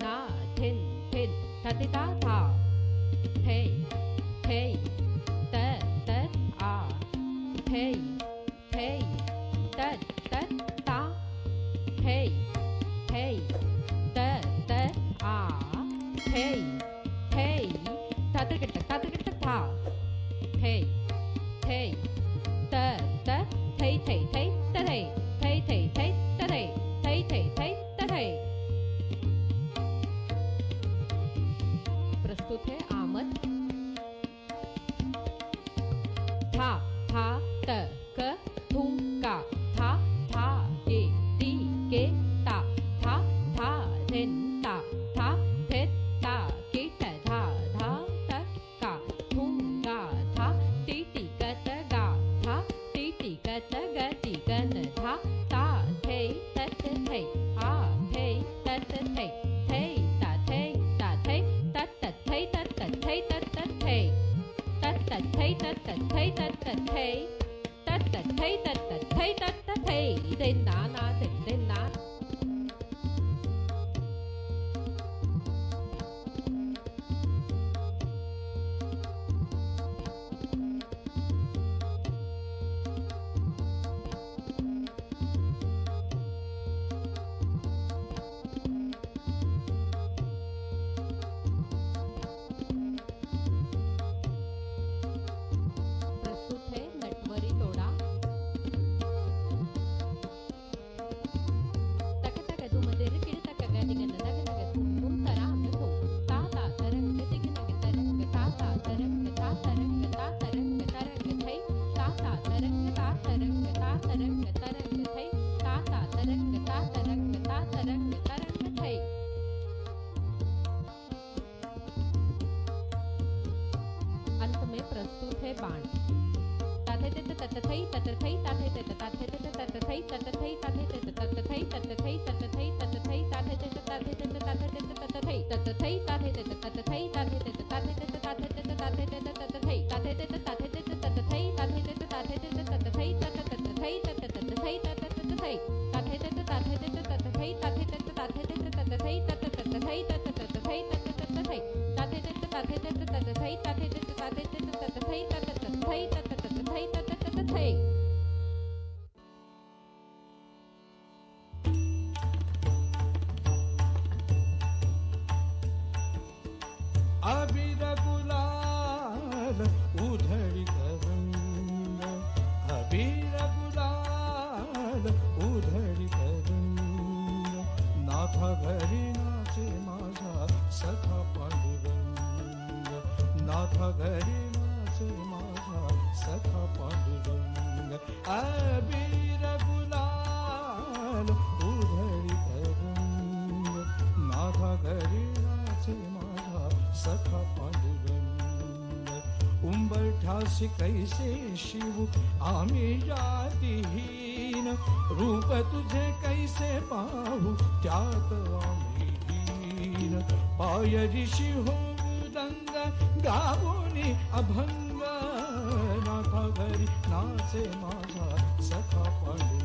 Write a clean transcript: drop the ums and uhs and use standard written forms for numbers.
ना thin thin तथिता था थे थे त तत आ थे थे तत तत ता थे थे त तत आ थे थे तत तत था थे थे त त थे थे थे तथे थे थे थे तथे थे थे थे तथे। प्रस्तुत है आमद। था था त क थूम का था था के ती के ता था था थिन ता था थे ता के त धा धा त का थूम गा था टी टी क त गा था टी टी क त ग टी क न था ता थे तत थे आ थे तत थे थे ता थे तत थे तत थे तत थे तत थे तत थे तत थे तत थे तत थे तत थे tên na na tên na। प्रस्तुत है नटवरी तोड़ा। तक तक दुम देर किड़ तक गनि गन तक तक तुम तुम तराम थो ता ता तरंग तिग नग तरंग ता ता तरंग ता तरंग ता तरंग तरंग थे ता ता तरंग ता तरंग ता तरंग तरंग थे ता ता तरंग ता तरंग ता तरंग तरंग थे। अंत में प्रस्तुत है बाण। ताथे ते तत थई तत थई ताथे ते ताथे ते तत थई तत थई ताथे ते तत थई तत थई तत थई तत थई ताथे ते ताथे ते ताथे ते तत थई तत थई ताथे ते तत थई ताथे ते ताथे ते ताथे ते ताथे ते तत थई ताथे ते ताथे ते तत थई ताथे ते ताथे ते तत थई तत तत थई तत तत थई तत तत थई ताथे ते ताथे ते तत थई ताथे ते ताथे ते तत थई तत तत थई तत तत थई तत तत थई ताथे ते ताथे ते तत थई ताथे ते ताथे ते तत थई तत तत थई तत तत थई तत तत थई। अबीर गुलाल उधळी तरंग अबीर गुलाल उधळी तरंग नाथा घरी नाचे माझा सखा पांडुरंग नाथा घरी नाचे माझा सखा पांडुरंग अबीर गुलाल उधळी तरंग नाथा घरी नाचे माझा सखा पांडुरंग उंबरठासी कैसे शिव आम्ही जातीहीन रूप तुझे कैसे पाहू त्यात आम्ही हीन पाय ऋषी होऊ दंग गावोनी अभंग नाथा घरी नाचे माझा सखा पांडुरंग